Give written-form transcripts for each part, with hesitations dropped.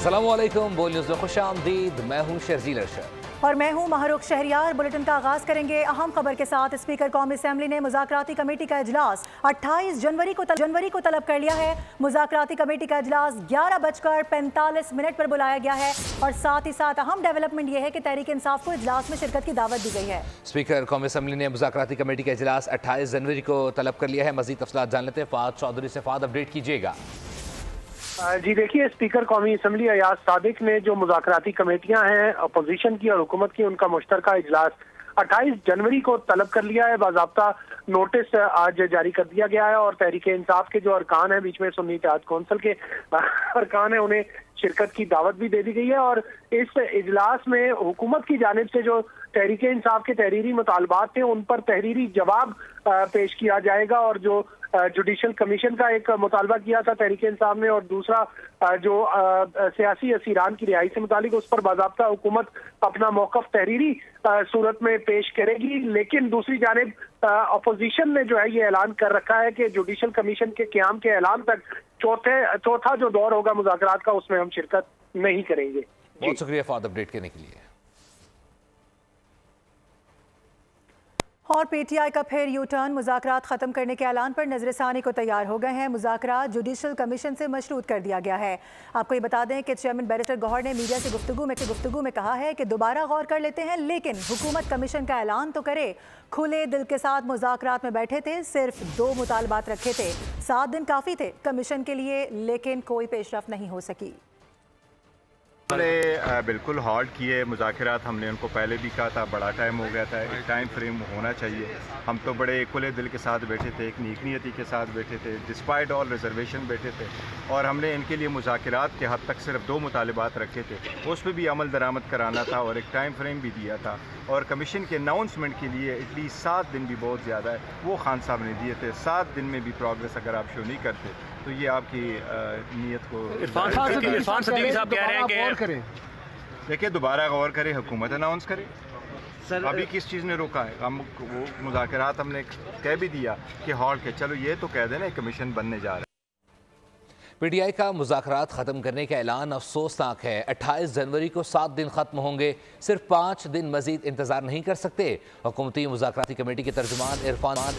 अस्सलामुअलैकुम, बोल न्यूज़ में खुशामदीद। मैं हूँ शर्जील अरशद और मैं हूँ महरुख शहरियार। बुलेटिन का आगाज करेंगे अहम खबर के साथ। स्पीकर कौमी असेंबली ने मुज़ाकराती कमेटी का इजलास 28 जनवरी को तलब कर लिया है। मुज़ाकराती कमेटी का इजलास 11:45 पर बुलाया गया है और साथ ही साथ अहम डेवलपमेंट यह है कि तहरीक इंसाफ को इजलास में शिरकत की दावत दी गई है। स्पीकर कौमी असेंबली ने मुज़ाकराती कमेटी का इजलास 28 जनवरी को तलब कर लिया है। मज़ीद तफसीलात जान लेते हैं फ़ाद चौधरी से। फ़ाद, अपडेट कीजिएगा। जी देखिए, स्पीकर कौमी असम्बली अयाज सादिक ने जो मुज़ाकराती कमेटियां हैं अपोजिशन की और हुकूमत की, उनका मुश्तरका इजलास 28 जनवरी को तलब कर लिया है। बाज़ाब्ता नोटिस आज जारी कर दिया गया है और तहरीक इंसाफ के जो अरकान हैं, बीच में सुन्नी इत्तेहाद कौंसिल के अरकान हैं, उन्हें शिरकत की दावत भी दे दी गई है। और इस इजलास में हुकूमत की जानिब से जो तहरीक इंसाफ के तहरीरी मुतालबात थे उन पर तहरीरी जवाब पेश किया जाएगा। और जो जुडिशल कमीशन का एक मुतालबा किया था तहरीक इंसाफ ने, और दूसरा जो सियासी असीरान की रिहाई से मुतालिक, उस पर बाज़ाब्ता हुकूमत अपना मौक़िफ़ तहरीरी सूरत में पेश करेगी। लेकिन दूसरी जानिब अपोजिशन ने जो है ये ऐलान कर रखा है कि जुडिशल कमीशन के क़याम के ऐलान तक चौथा जो दौर होगा मुज़ाकरात का, उसमें हम शिरकत नहीं करेंगे। बहुत शुक्रिया फ़ाद अपडेट करने के लिए। और पीटीआई का फिर यू टर्न। मुज़ाकरात ख़त्म करने के ऐलान पर नज़रसानी को तैयार हो गए हैं। मुज़ाकरात जुडिशल कमीशन से मशरूत कर दिया गया है। आपको ये बता दें कि चेयरमैन बैरिस्टर गौहर ने मीडिया से गुफ्तगू में कहा है कि दोबारा गौर कर लेते हैं, लेकिन हुकूमत कमीशन का ऐलान तो करे। खुले दिल के साथ मुज़ाकरात में बैठे थे, सिर्फ 2 मुतालबात रखे थे। 7 दिन काफ़ी थे कमीशन के लिए, लेकिन कोई पेशरफ नहीं हो सकी। हमने बिल्कुल हॉल्ट किए मुज़ाकरात। हमने उनको पहले भी कहा था, बड़ा टाइम हो गया था, एक टाइम फ्रेम होना चाहिए। हम तो बड़े खुले दिल के साथ बैठे थे, एक नेक नियति के साथ बैठे थे, डिस्पाइट ऑल रिजर्वेशन बैठे थे। और हमने इनके लिए मुज़ाकरात के हद तक सिर्फ 2 मुतालबात रखे थे, उस पर भी अमल दरामद कराना था और एक टाइम फ्रेम भी दिया था। और कमीशन के अनाउंसमेंट के लिए एटलीस्ट 7 दिन भी बहुत ज़्यादा है, वो खान साहब ने दिए थे। 7 दिन में भी प्रोग्रेस अगर आप शो नहीं करते तो ये आपकी नीयत को इरफान साहब कह रहे हैं कि देखिए दोबारा गौर करें, हुकूमत अनाउंस करे। अभी किस चीज़ ने रोका है? हम वो मुज़ाकरात हमने कह भी दिया कि हॉल्ट के, चलो ये तो कह देना कमीशन बनने जा रहा है। पीटीआई का मुज़ाकरात ख़त्म करने का ऐलान अफसोसनाक है। 28 जनवरी को 7 दिन ख़त्म होंगे, सिर्फ 5 दिन मजीद इंतज़ार नहीं कर सकते। हुकूमती मुज़ाकराती कमेटी के तर्जुमान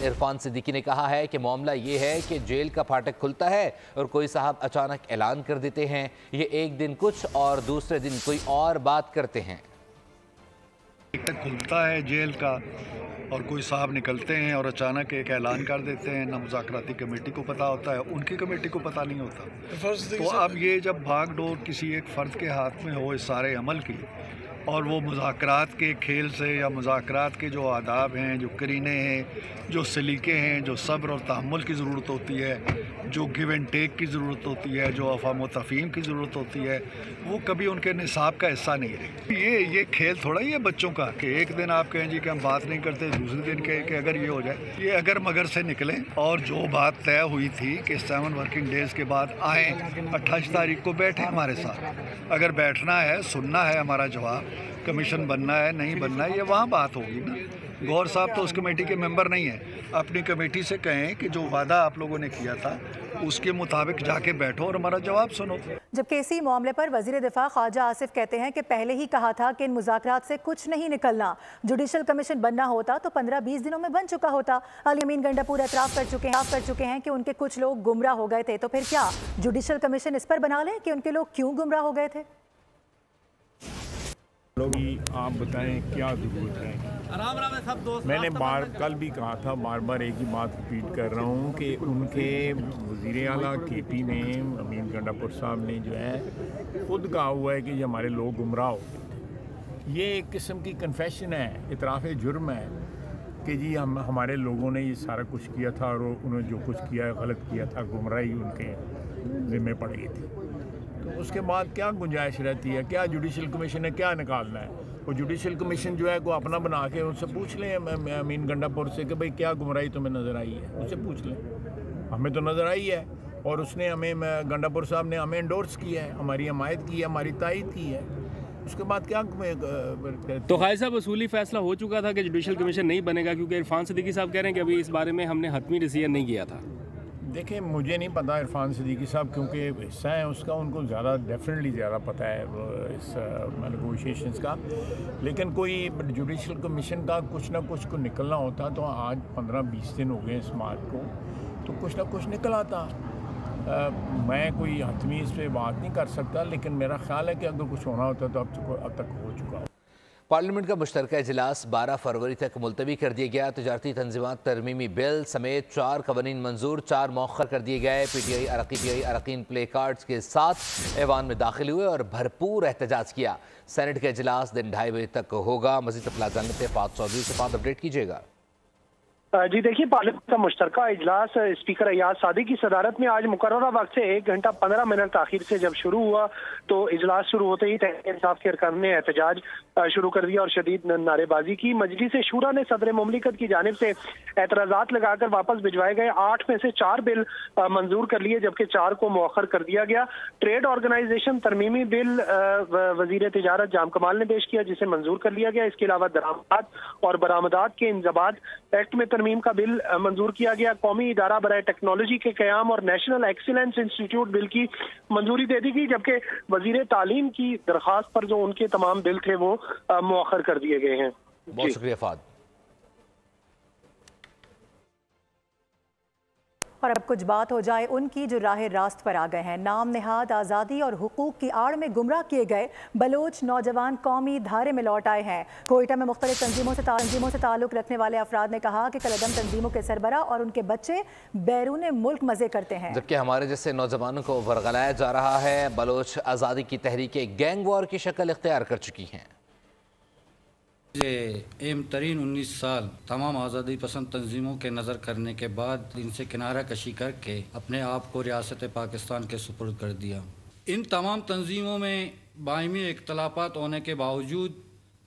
इरफान सिद्दीकी ने कहा है कि मामला ये है कि जेल का फाटक खुलता है और कोई साहब अचानक ऐलान कर देते हैं। ये एक दिन कुछ और दूसरे दिन कोई और बात करते हैं। तक खुलता है जेल का और कोई साहब निकलते हैं और अचानक एक ऐलान कर देते हैं। ना मुज़ाकराती कमेटी को पता होता है, उनकी कमेटी को पता नहीं होता। तो अब ये जब भागदौड़ किसी एक फ़र्द के हाथ में हो इस सारे अमल की, और वो मुज़ाकरात के खेल से या मुज़ाकरात के जो आदाब हैं, जो करीने हैं, जो सलीके हैं, जो सब्र और तहम्मुल की ज़रूरत होती है, जो गिव एंड टेक की ज़रूरत होती है, जो अफ़ाम व तफ़हीम की ज़रूरत होती है, वो कभी उनके निसाब का हिस्सा नहीं रही। ये खेल थोड़ा ही है बच्चों का कि एक दिन आप कहें जी कि हम बात नहीं करते, दूसरे दिन कहें कि अगर ये हो जाए। ये अगर मगर से निकलें और जो बात तय हुई थी कि 7 वर्किंग डेज़ के बाद आएँ, 28 तारीख को बैठें हमारे साथ। अगर बैठना है, सुनना है हमारा जवाब, कमीशन बनना है नहीं बनना है, ये वहाँ बात होगी ना। गौर साहब तो उस कमेटी के मेंबर नहीं है। अपनी कमेटी से कहें कि जो वादा आप लोगों ने किया था उसके मुताबिक जाके बैठो और हमारा जवाब सुनो। जबकि इसी मामले पर वज़ीर दिफा ख्वाजा आसिफ कहते हैं कि पहले ही कहा था कि इन मुज़ाकरात से कुछ नहीं निकलना। जुडिशल कमीशन बनना होता तो 15-20 दिनों में बन चुका होता। अली अमीन गंडापुर एतराफ़ कर चुके हैं कि उनके कुछ लोग गुमराह हो गए थे। तो फिर क्या जुडिशल कमीशन इस पर बना लें कि उनके लोग क्यों गुमराह हो गए थे? आप बताएं क्या ज़रूरत है? मैंने कल भी कहा था, बार एक ही बात रिपीट कर रहा हूँ कि उनके वज़ीर आला KP ने, अमीन गंडापुर साहब ने जो है खुद कहा हुआ है कि ये हमारे लोग गुमराह हो। ये एक किस्म की कन्फेशन है, इतराफ़ जुर्म है कि जी हमारे लोगों ने ये सारा कुछ किया था और उन्होंने जो कुछ किया है गलत किया था, गुमराही उनके ज़िम्मे पड़ गई थी। तो उसके बाद क्या गुंजाइश रहती है? क्या जुडिशल कमीशन ने क्या निकालना है? वो जुडिशल कमीशन जो है को अपना बना के उनसे पूछ लें अमीन गंडापुर से कि भाई क्या गुमराही तुम्हें नज़र आई है, उससे पूछ लें। हमें तो नज़र आई है और उसने हमें, गंडापुर साहब ने हमें एंडोर्स किया है, हमारी हमायत की है, हमारी तायद की है। उसके बाद क्या तो खाई साहब असूली फैसला हो चुका था कि जुडिशल कमीशन नहीं बनेगा, क्योंकि इरफान सिद्दीकी साहब कह रहे हैं कि अभी इस बारे में हमने हतमी डिसीजन नहीं किया था। देखिए, मुझे नहीं पता इरफान सिद्दीकी साहब क्योंकि हिस्सा है उसका, उनको ज़्यादा डेफिनेटली ज़्यादा पता है इस नेगोशिएशंस का। लेकिन कोई जुडिशल कमीशन का कुछ ना कुछ को निकलना होता तो आज 15-20 दिन हो गए इस बात को, तो कुछ ना कुछ निकल आता। मैं कोई हतमी इस पर बात नहीं कर सकता, लेकिन मेरा ख्याल है कि अगर कुछ होना होता तो अब तक हो चुका हो। पार्लियामेंट का मुश्तरका इजलास 12 फरवरी तक मुलतवी कर दिया गया। तजारती तंजीमात तरमीमी बिल समेत 4 कवानीन मंजूर, 4 मौखर कर दिए गए। PTI अरकान प्ले कार्ड्स के साथ ऐवान में दाखिल हुए और भरपूर एहतजाज किया। सेनेट का इजलास दिन 2:30 बजे तक होगा। मज़ीद तफसीलात जानने से फात चौधरी से फात अपडेट कीजिएगा। जी देखिए, पार्लियामेंट का मुश्तरका इजलास स्पीकर अयाज सादिक की सदारत में आज मुकर्ररा वक्त से 1 घंटा 15 मिनट ताखिर से जब शुरू हुआ तो इजलास शुरू होते ही तहरीक इंसाफ के अरकान ने एहतजाज शुरू कर दिया और शदीद नारेबाजी की। मजलिस शूरा ने सदर मुमलिकत की जानिब से एतराज़ात लगाकर वापस भिजवाए गए 8 में से 4 बिल मंजूर कर लिए, जबकि 4 को मौखर कर दिया गया। ट्रेड ऑर्गेनाइजेशन तरमीमी बिल वजीर तिजारत जाम कमाल ने पेश किया, जिसे मंजूर कर लिया गया। इसके अलावा दरामदात और बरामदात के इंजबात एक्ट में तरमीम का बिल मंजूर किया गया। कौमी इदारा बराए टेक्नोलॉजी के क़याम और नेशनल एक्सीलेंस इंस्टीट्यूट बिल की मंजूरी दे दी गई, जबकि वजीर तालीम की दरख्वास्त पर जो उनके तमाम बिल थे वो मुअख्खर कर दिए गए हैं। बहुत शुक्रिया फाद। और अब कुछ बात हो जाए उनकी जो राह रास्त पर आ गए हैं। नाम नेहाद आज़ादी और हुकूक की आड़ में गुमराह किए गए बलोच नौजवान कौमी धारे में लौट आए हैं। कोयटा में मुख्तलिफ तंजीमों से ताल्लुक़ रखने वाले अफराद ने कहा कि कलदम तंजीमों के सरबरा और उनके बच्चे बैरून मुल्क मज़े करते हैं, जबकि हमारे जैसे नौजवानों को वर्गलाया जा रहा है। बलोच आज़ादी की तहरीकें गैंग वॉर की शक्ल इख्तियार कर चुकी हैं। एम तरीन 19 साल तमाम आज़ादी पसंद तंजीमों के नज़र करने के बाद इनसे किनारा कशी करके अपने आप को रियासत पाकिस्तान के सुपुर्द कर दिया। इन तमाम तंजीमों में बायमी इख्तलाफात होने के बावजूद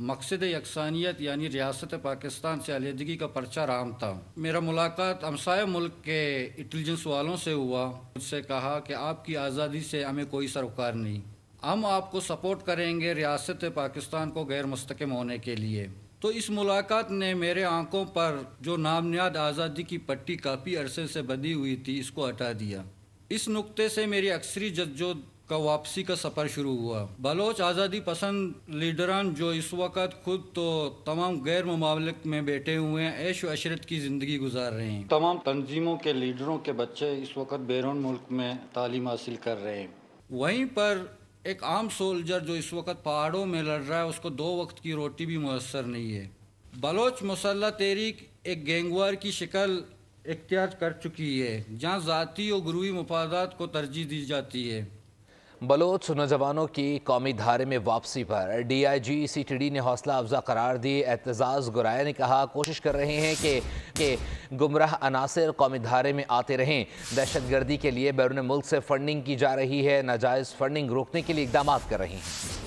मकसद यकसानियत यानी रियासत पाकिस्तान से अलहदगी का पर्चा राम था। मेरा मुलाकात हमसाया मुल्क के इंटेलिजेंस वालों से हुआ। मुझसे कहा कि आपकी आज़ादी से हमें कोई सरोकार नहीं, हम आपको सपोर्ट करेंगे रियासत पाकिस्तान को गैर मुस्तकिम होने के लिए। तो इस मुलाकात ने मेरे आंखों पर जो नामनियाद आज़ादी की पट्टी काफ़ी अरसे से बंधी हुई थी, इसको हटा दिया। इस नुक्ते से मेरी अक्सरी जद्दोजहद का वापसी का सफ़र शुरू हुआ। बलोच आज़ादी पसंद लीडरान जो इस वक्त खुद तो तमाम गैर ममालिक में बैठे हुए हैं, ऐश व अशरत की ज़िंदगी गुजार रहे हैं। तमाम तंजीमों के लीडरों के बच्चे इस वक्त बैरून मुल्क में तालीम हासिल कर रहे हैं। वहीं पर एक आम सोल्जर जो इस वक्त पहाड़ों में लड़ रहा है, उसको 2 वक्त की रोटी भी मुयस्सर नहीं है। बलोच मुसल्लह तहरीक एक गैंगवार की शक्ल इख्तियार कर चुकी है, जहाँ ज़ाती और गुरूही मफादात को तरजीह दी जाती है। बलोच नौजवानों की कौमी धारे में वापसी पर DIG CTD ने हौसला अफजा करार दी। एतजाज़ गुराया ने कहा कोशिश कर रहे हैं कि गुमराह अनासिर कौमी धारे में आते रहें। दहशत गर्दी के लिए बैरून मुल्क से फंडिंग की जा रही है, नाजायज़ फंडिंग रोकने के लिए इक़दाम कर रही हैं।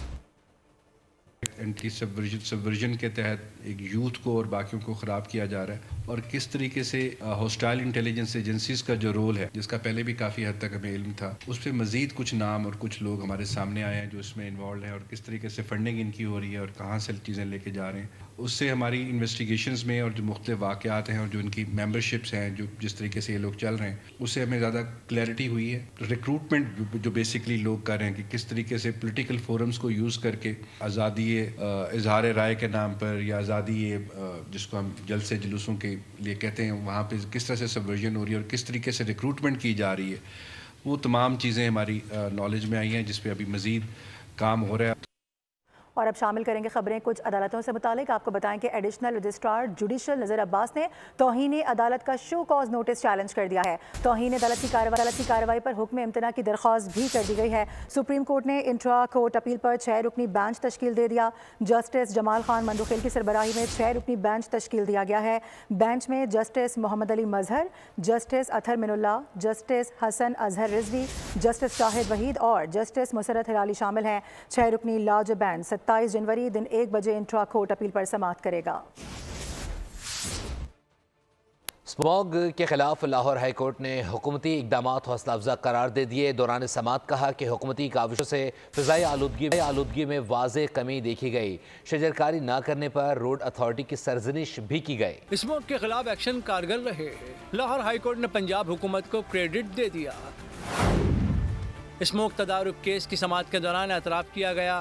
एंटी सबवर्जन के तहत एक यूथ को और बाकियों को ख़राब किया जा रहा है, और किस तरीके से हॉस्टाइल इंटेलिजेंस एजेंसीज का जो रोल है, जिसका पहले भी काफ़ी हद तक हमें इल्म था, उस पर मज़ीद कुछ नाम और कुछ लोग हमारे सामने आए हैं जो इसमें इन्वॉल्व हैं, और किस तरीके से फंडिंग इनकी हो रही है और कहाँ से चीज़ें लेके जा रहे हैं। उससे हमारी इन्वेस्टिगेशंस में और जो मुख्तलिफ वाक़यात हैं और जो इनकी मेंबरशिप्स हैं, जो जिस तरीके से ये लोग चल रहे हैं, उससे हमें ज़्यादा क्लैरिटी हुई है। रिक्रूटमेंट जो बेसिकली लोग कर रहे हैं कि किस तरीके से पोलिटिकल फोरम्स को यूज़ करके आज़ादी इजहार राय के नाम पर या आज़ादी जिसको हम जलसे जुलूसों के लिए कहते हैं, वहाँ पे किस तरह से सबवर्जन हो रही है और किस तरीके से रिक्रूटमेंट की जा रही है, वो तमाम चीज़ें हमारी नॉलेज में आई हैं, जिस पे अभी मज़ीद काम हो रहा है। और अब शामिल करेंगे खबरें कुछ अदालतों से मुतालिक। आपको बताएं कि एडिशनल रजिस्ट्रार जुडिशल नज़र अब्बास ने तौहीन अदालत का शो कॉज नोटिस चैलेंज कर दिया है। तौहीन अदालत की कार्रवाई पर हुक्म इम्तना की दरख्वास्त भी कर दी गई है। सुप्रीम कोर्ट ने इंट्रा कोर्ट अपील पर 6 रुकनी बेंच तश्कील दे दिया। जस्टिस जमाल खान मंदुखिल की सरबराही में 6 रुकनी बेंच तश्कील दिया गया है। बेंच में justice Mohammad Ali Mazhar, justice Athar Minallah, justice Hasan Azhar Rizvi, justice Shahid Waheed और जस्टिस मुसरत हिलाली शामिल हैं। 6 रुकनी लार्ज बेंच 27 जनवरी दिन 1 बजे इंट्रा कोर्ट अपील पर समाअत करेगा। स्मॉग के खिलाफ लाहौर हाई कोर्ट ने हुकूमती इकदामात हौसला अफजा करार दे दिए। दौरान समाअत कहा कि हुकूमती काविशों से फ़िज़ाई आलूदगी में वाज़ेह कमी देखी गई। शजरकारी न करने पर रोड अथॉरिटी की सरजनिश भी की गई। स्मॉग के खिलाफ एक्शन कारगर रहे। लाहौर हाई कोर्ट ने पंजाब हुकूमत को क्रेडिट दे दिया। स्मोक तदारुक केस की समाअत के दौरान एतराफ़ किया गया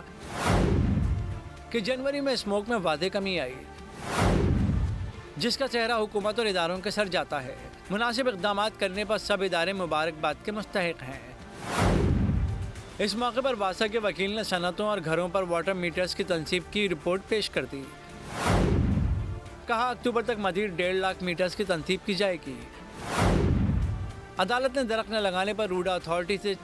कि जनवरी में स्मोक में वादे कमी आई, जिसका चेहरा हुकूमत और इदारों के सर जाता है। मुनासिब इक़दाम करने पर सब इदारे मुबारकबाद के मुस्तहिक़ हैं। इस मौके पर वासा के वकील ने सनतों और घरों पर वाटर मीटर्स की तनसीब की रिपोर्ट पेश कर दी। कहा अक्टूबर तक मज़ीद 1.5 लाख मीटर्स की तनसीब की जाएगी। अदालत ने दरख्त न लगाने पर रूडा अथॉरिटी से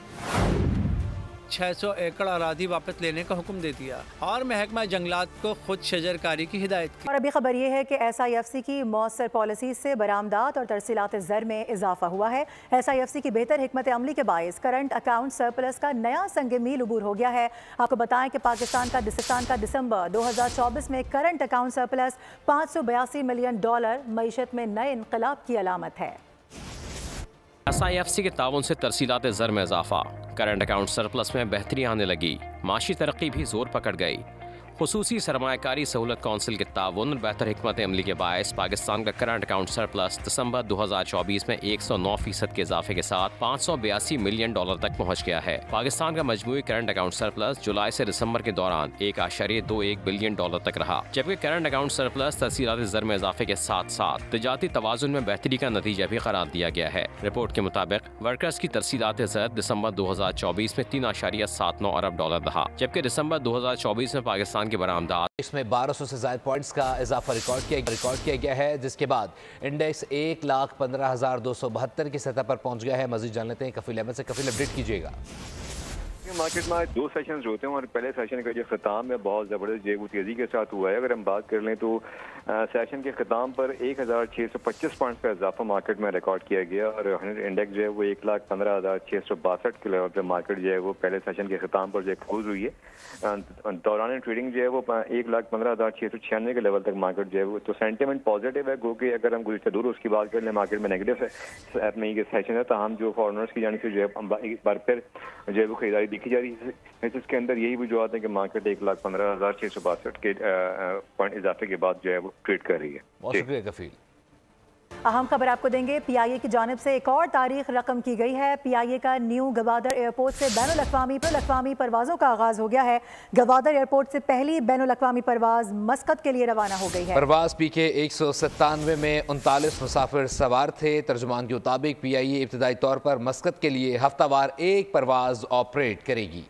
600 एकड़ अरादी वापस लेने का हुक्म दे दिया और महकमा जंगलात को खुद शजरकारी की हिदायत की। और अभी खबर ये है कि SIFC की मौसर पॉलिसी से बरामदात और तरसीलात ज़र में इजाफा हुआ है। SIFC की बेहतर हिकमत अमली के बायस करंट अकाउंट सरप्लस का नया संग मील अबूर हो गया है। आपको बताएं कि पाकिस्तान का दिसंबर 2024 में करंट अकाउंट सरप्लस $582 मिलियन मईशत में नए इनकलाब की अलामत है। SIFC के ताउन से तरसीलात ज़र में इजाफा, करंट अकाउंट सरप्लस में बेहतरी आने लगी, माशी तरक्की भी जोर पकड़ गई। खुसूसी सरमायाकारी सहूलत कौंसिल के ताउन और बेहतर हिकमत अमली के बायस पाकिस्तान का करंट अकाउंट सरप्लस दिसंबर 2024 में 109% के इजाफे के साथ $582 मिलियन तक पहुँच गया है। पाकिस्तान का मजमूई करंट अकाउंट सरप्लस जुलाई से दिसंबर के दौरान 1.21 बिलियन तक रहा, जबकि करंट अकाउंट सरप्लस तरसीलात ज़र में इजाफे के साथ साथ तिजारती तवाज़ुन में बेहतरी का नतीजा भी करार दिया गया है। रिपोर्ट के मुताबिक वर्कर्स की तरसीलात ज़र दिसंबर 2024 में $3.79 अरब रहा, जबकि दिसंबर 2024 में पाकिस्तान के बरामदात इसमें 1200 से ज्यादा पॉइंट्स का इजाफा रिकॉर्ड किया गया है, जिसके बाद इंडेक्स 1,15,272 की सतह पर पहुंच गया है। मजीद जान लेते हैं कफील अहमद से। कफील, अपडेट कीजिएगा। मार्केट में आज 2 सेशंस होते हैं और पहले सेशन का जो ख़िताम है बहुत ज़बरदस्त जो तेज़ी के साथ हुआ है। अगर हम बात कर लें तो सेशन के ख़िताम पर 1,625 पॉइंट्स का इजाफा मार्केट में रिकॉर्ड किया गया और इंडेक्स जो है वो 1,15,662 के लेवल पर मार्केट जो है वो पहले सेशन के ख़िताम पर जो क्लोज हुई है। दौरान ट्रेडिंग जो है वो 1,15,696 के लेवल तक मार्केट जो है वो, तो सेंटिमेंट पॉजिटिव है। गो कि अगर हम गुज़िश्ता दूर उसकी बात कर लें मार्केट में नेगेटिव है नहीं के सेशन है, तो हम जो फॉरनर्स की जाने से जो है एक बार फिर जो है वो खरीदारी दिखी जा रही है। इसके अंदर यही वजूहत है कि मार्केट 1,15,662 के पॉइंट इजाफे के बाद जो है वो ट्रेड कर रही है। बहुत शुक्रिया कफील। अहम खबर आपको देंगे। PIA की जानिब से एक और तारीख रकम की गई है। PIA का न्यू गवादर एयरपोर्ट से बैनुल-अक़वामी परवाज़ों का आगाज़ हो गया है। गवादर एयरपोर्ट से पहली बैनुल-अक़वामी परवाज़ मस्कत के लिए रवाना हो गई है। परवाज़ PK 197 में 39 मुसाफिर सवार थे। तर्जुमान के मुताबिक PIA इब्तदाई तौर पर मस्कत के लिए हफ्तावार एक परवाज़ ऑपरेट करेगी।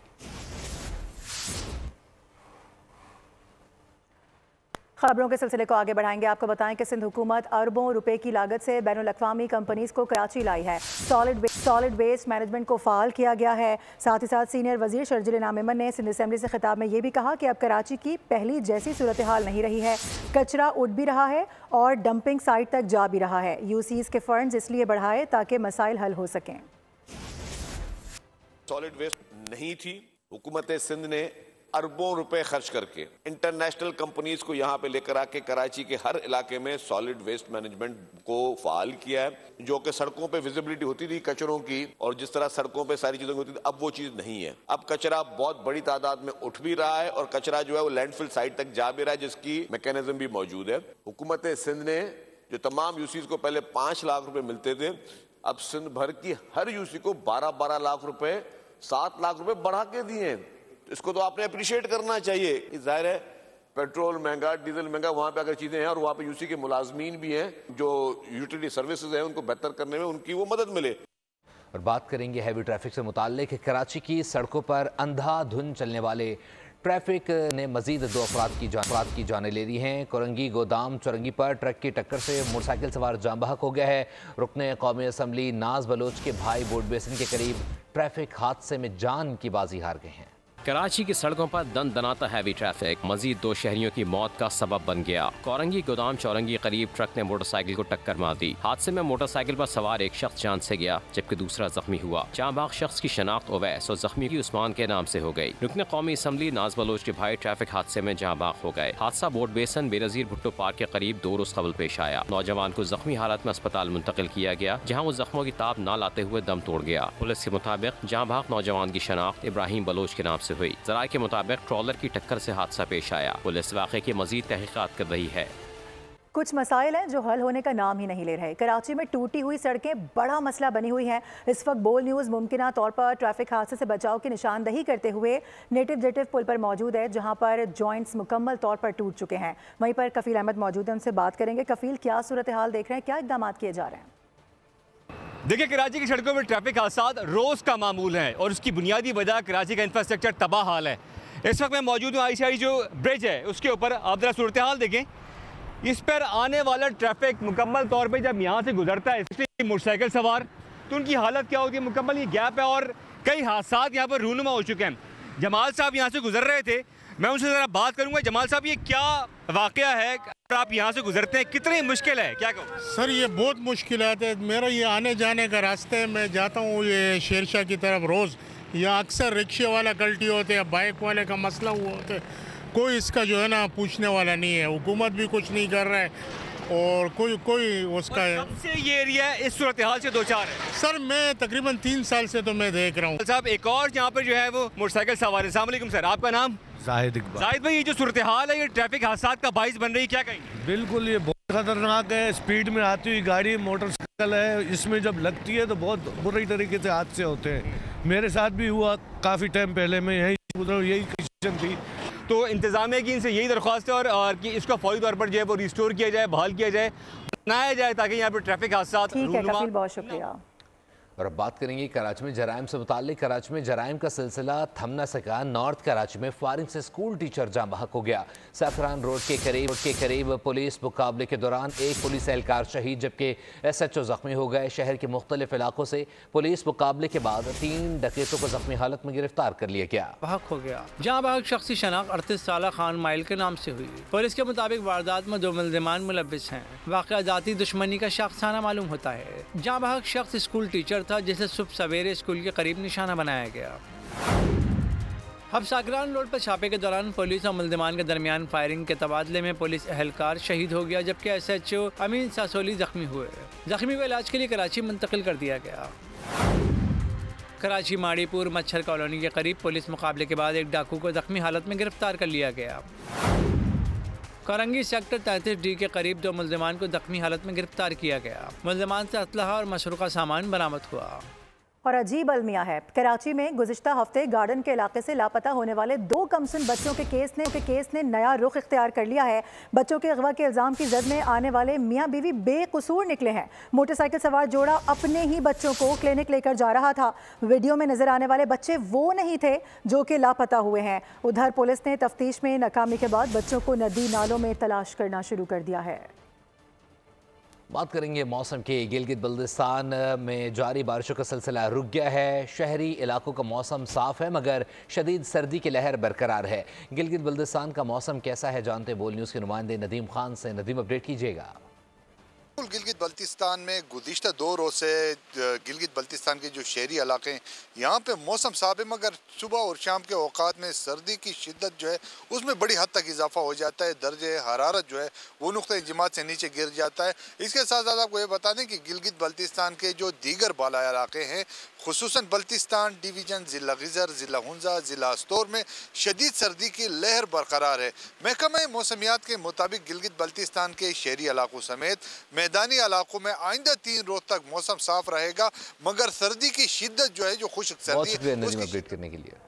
खबरों के सिलसिले को आगे बढ़ाएंगे। आपको बताएं कि सिंध हुकूमत अरबों रुपए की लागत से बैनुल-अक़वामी कंपनीज को कराची लाई है। सॉलिड वेस्ट मैनेजमेंट को फाल किया गया है। साथ ही साथ सीनियर वजीर शर्जिल इनाम मेमन ने सिंध असेंबली से खिताब में ये भी कहा कि अब कराची की पहली जैसी सूरत हाल नहीं रही है। कचरा उड़ भी रहा है और डंपिंग साइट तक जा भी रहा है। यूसीज के फंड्स इसलिए बढ़ाए ताकि मसाइल हल हो सकें। सॉलिड वेस्ट नहीं थी, हुकूमत सिंध ने अरबों रुपए खर्च करके इंटरनेशनल कंपनीज को यहाँ पे लेकर आके कराची के हर इलाके में सॉलिड वेस्ट मैनेजमेंट को फाल किया है, जो कि सड़कों पे विजिबिलिटी होती थी कचरों की और जिस तरह सड़कों पे सारी चीजों की होती थी, अब वो चीज नहीं है। अब कचरा बहुत बड़ी तादाद में उठ भी रहा है और कचरा जो है वो लैंडफिल साइट तक जा भी रहा है, जिसकी मैकेनिज्म भी मौजूद है। हुकूमत सिंध ने जो तमाम यूसीज को पहले 5 लाख रुपए मिलते थे, अब सिंध भर की हर यूसी को 12-12 लाख रुपए 7 लाख रुपए बढ़ा के दिए। इसको तो आपने अप्रिशिएट करना चाहिए। जाहिर है पेट्रोल महंगा, डीजल महंगा, वहां पे अगर चीजें हैं और वहां पे यूसी के मुलाजमीन भी हैं जो यूटिलिटी सर्विसेज हैं उनको बेहतर करने में उनकी वो मदद मिले। और बात करेंगे हैवी ट्रैफिक से मुताल्लिक। कराची की सड़कों पर अंधाधुंध चलने वाले ट्रैफिक ने मजीद 2 अफराद की जानें ले ली हैं। कोरंगी गोदाम चौरंगी पर ट्रक की टक्कर से मोटरसाइकिल सवार जाम बहक हो गया है। रुकने कौमी असम्बली नाज बलोच के भाई बोर्ड बेसिन के करीब ट्रैफिक हादसे में जान की बाजी हार गए हैं। कराची की सड़कों पर दनाता हैवी ट्रैफिक मजीद 2 शहरियों की मौत का सबब बन गया। कोरंगी गोदाम चौरंगी करीब ट्रक ने मोटरसाइकिल को टक्कर मार दी। हादसे में मोटरसाइकिल पर सवार एक शख्स जान से गया जबकि दूसरा जख्मी हुआ। जांबाग शख्स की शनाख्त ओवैस और जख्मी की उस्मान के नाम से हो गई। रुकने कौमी असम्बली नाज बलोच के भाई ट्रैफिक हादसे में जांबाग हो गए। हादसा बोट बेसन बेनजीर भुट्टो पार्क के करीब 2 रोज कबल पेश आया। नौजवान को जख्मी हालत में अस्पताल मुंतकिल किया गया जहाँ वो जख्मों की ताब न लाते हुए दम तोड़ गया। पुलिस के मुताबिक जांबाग नौजवान की शनाख्त इब्राहिम बलोच के नाम से हुई। जराये के मुताबिक ट्रॉलर की टक्कर से हादसा पेश आया। पुलिस वाक़े की मजीद तहकीकात कर रही है। कुछ मसाइल हैं जो हल होने का नाम ही नहीं ले रहे। कराची में टूटी हुई सड़कें बड़ा मसला बनी हुई हैं। इस वक्त बोल न्यूज़ मुमकिना तौर पर ट्रैफिक हादसे से बचाव की निशानदही करते हुए नेटिव जेटिव पुल पर मौजूद है जहां पर जॉइंट्स मुकम्मल तौर पर टूट चुके हैं। वहीं पर कफील अहमद मौजूद हैं, उनसे बात करेंगे। कफील, क्या सूरत हाल देख रहे हैं, क्या इक़दाम किए जा रहे हैं? देखिए, कराची की सड़कों पर ट्रैफिक हादसा रोज़ का मामूल है और उसकी बुनियादी वजह कराची का इंफ्रास्ट्रक्चर तबाह हाल है। इस वक्त मैं मौजूद हूँ आईसीआई जो ब्रिज है उसके ऊपर। आप जरा सूरत हाल देखें। इस पर आने वाला ट्रैफिक मुकम्मल तौर पे जब यहाँ से गुजरता है इसलिए मोटरसाइकिल सवार, तो उनकी हालत क्या होती है? मुकम्मल ये गैप है और कई हादसा यहाँ पर रूनुमा हो चुके हैं। जमाल साहब यहाँ से गुजर रहे थे, मैं उनसे ज़रा बात करूँगा। जमाल साहब, ये क्या वाक़या है? आप यहाँ से गुजरते हैं, कितनी मुश्किल है, क्या कहूँ? सर, ये बहुत मुश्किलात है। मेरा ये आने जाने का रास्ता है। मैं जाता हूँ ये शेरशाह की तरफ रोज़। यहाँ अक्सर रिक्शे वाला गलती होते हैं, बाइक वाले का मसला हुआ होता है। कोई इसका जो है ना पूछने वाला नहीं है। हुकूमत भी कुछ नहीं कर रहा है और कोई उसका कब से ये एरिया इस सूरत हाल से 2-4 है? सर, मैं तकरीबन 3 साल से तो मैं देख रहा हूँ। साहब, एक और यहाँ पर जो है वो मोटरसाइकिल सवार है। अस्सलाम वालेकुम सर, आपका नाम? जाहिद इकबाल। जाहिद भाई, ये जो सूरत हाल है ये ट्रैफिक हादसा का बाइस बन रही, क्या कहेंगे? बिल्कुल, ये बहुत खतरनाक है। स्पीड में आती हुई गाड़ी मोटरसाइकिल है, इसमें जब लगती है तो बहुत बुरी तरीके से हादसे होते हैं। मेरे साथ भी हुआ काफ़ी टाइम पहले। मैं यही कंडीशन थी। तो इंतजामिया की इनसे यही दरख्वास्त है और कि इसको फौरी तौर पर जो है वो रिस्टोर किया जाए, बहाल किया जाए, बनाया जाए ताकि यहाँ पर ट्रैफिक हादसा। ठीक है कफील, बहुत शुक्रिया। और अब बात करेंगे कराची में जराइम से मुताल्लिक। कराची में जराइम का सिलसिला थम न सका। नॉर्थ कराची में फायरिंग से स्कूल टीचर जाँ बहक हो गया। सफरान रोड के करीब पुलिस मुकाबले के दौरान एक पुलिस एहलकार शहीद जबकि SHO जख्मी हो गए। शहर के मुख्तलिफ इलाकों से पुलिस मुकाबले के बाद 3 डकैतों को जख्मी हालत में गिरफ्तार कर लिया गया। बहक हो गया। जहाँ बहक शख्स की शनाख्त 38 साल खान माइल के नाम से हुई। पुलिस के मुताबिक वारदात में 2 मुल्ज़िमान मुलव्विस हैं। वाक़या ज़ाती दुश्मनी का शख्साना मालूम होता है। जहाँ बहक शख्स स्कूल टीचर था जिसे सुबह सवेरे स्कूल के करीब निशाना बनाया गया। अब सागरान रोड पर छापे के दौरान पुलिस और मुल्ज़िमान के दरमियान फायरिंग के तबादले में पुलिस एहलकार शहीद हो गया जबकि SHO अमीन सासोली जख्मी हुए। जख्मी को इलाज के लिए कराची मुंतकिल कर दिया गया। कराची माड़ीपुर मच्छर कॉलोनी के करीब पुलिस मुकाबले के बाद एक डाकू को जख्मी हालत में गिरफ्तार कर लिया गया। कोरंगी सेक्टर 33D के करीब 2 मुल्ज़िमान को जख्मी हालत में गिरफ्तार किया गया। मुल्ज़िमान से असलहा और मशरूका सामान बरामद हुआ। और अजीब अलमिया है, कराची में गुज़िश्ता हफ्ते गार्डन के इलाके से लापता होने वाले 2 कमसिन बच्चों के केस ने नया रुख इख्तियार कर लिया है। बच्चों के अगवा के इल्ज़ाम की जद में आने वाले मियाँ बीवी बेकसूर निकले हैं। मोटरसाइकिल सवार जोड़ा अपने ही बच्चों को क्लिनिक लेकर जा रहा था। वीडियो में नजर आने वाले बच्चे वो नहीं थे जो कि लापता हुए हैं। उधर पुलिस ने तफ्तीश में नाकामी के बाद बच्चों को नदी नालों में तलाश करना शुरू कर दिया है। बात करेंगे मौसम की। गिलगित बल्तिस्तान में जारी बारिशों का सिलसिला रुक गया है। शहरी इलाकों का मौसम साफ है मगर शदीद सर्दी की लहर बरकरार है। गिलगित बल्तिस्तान का मौसम कैसा है जानते बोल न्यूज़ के नुमाइंदे नदीम खान से। नदीम, अपडेट कीजिएगा। गिलगित बल्तिस्तान में गुज़िश्ता 2 रोज़ से गिलगित बल्तिस्तान के जो शहरी इलाके हैं यहाँ पे मौसम साफ है मगर सुबह और शाम के औकात में सर्दी की शिद्दत जो है उसमें बड़ी हद तक इजाफा हो जाता है। दर्जे हरारत जो है वो नुक़्ते जमात से नीचे गिर जाता है। इसके साथ साथ आपको ये बता दें कि गिलगित बल्तिस्तान के जो दीगर बाला इलाके हैं खुसूसन बल्तिस्तान डिवीज़न, ज़िला गिज़र, ज़िला हुंजा, ज़िला अस्तोर में शदीद सर्दी की लहर बरकरार है। महकमा मौसमियात के मुताबिक गिलगित बल्तिस्तान के शहरी इलाकों समेत मैदानी इलाकों में आइंदा 3 रोज तक मौसम साफ रहेगा मगर सर्दी की शिद्दत जो है जो खुश्क सर्दी है अपडेट करने के लिए।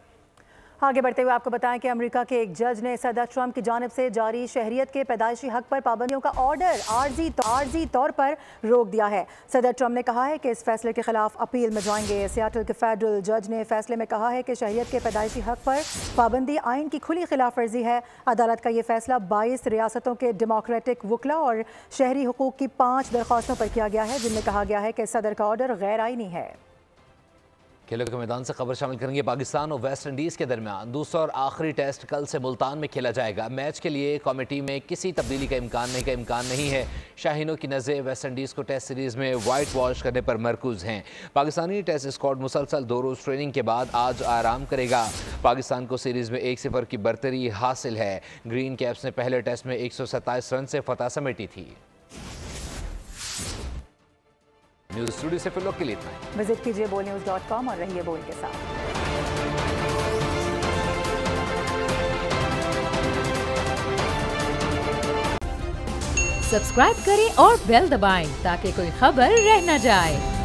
आगे बढ़ते हुए आपको बताएं कि अमेरिका के एक जज ने सदर ट्रंप की जानिब से जारी शहरियत के पैदाइशी हक पर पाबंदियों का ऑर्डर आर्जी तौर पर रोक दिया है। सदर ट्रंप ने कहा है कि इस फैसले के खिलाफ अपील में जाएंगे। सियाटल के फेडरल जज ने फैसले में कहा है कि शहरियत के पैदाइशी हक पर पाबंदी आइन की खुली खिलाफ वर्जी है। अदालत का ये फैसला 22 रियासतों के डेमोक्रेटिक वकला और शहरी हुकूक की 5 दरख्वास्तों पर किया गया है जिनमें कहा गया है कि सदर का ऑर्डर गैर आइनी है। खेलों के मैदान से खबर शामिल करेंगे। पाकिस्तान और वेस्ट इंडीज़ के दरमियान दूसरा और आखिरी टेस्ट कल से मुल्तान में खेला जाएगा। मैच के लिए कमेटी में किसी तब्दीली का इम्कान नहीं है। शाहीनों की नज़रें वेस्ट इंडीज़ को टेस्ट सीरीज़ में वाइट वॉश करने पर मरकूज हैं। पाकिस्तानी टेस्ट स्क्वाड मुसलसल 2 रोज़ ट्रेनिंग के बाद आज आराम करेगा। पाकिस्तान को सीरीज़ में 1-0 की बरतरी हासिल है। ग्रीन कैप्स ने पहले टेस्ट में 127 रन से फतह समेटी थी। न्यूज़ स्टूडियो से फिलहाल के लिए इतना ही। विजिट कीजिए bolnews.com और रहिए बोल के साथ। सब्सक्राइब करें और बेल दबाएं ताकि कोई खबर रह न जाए।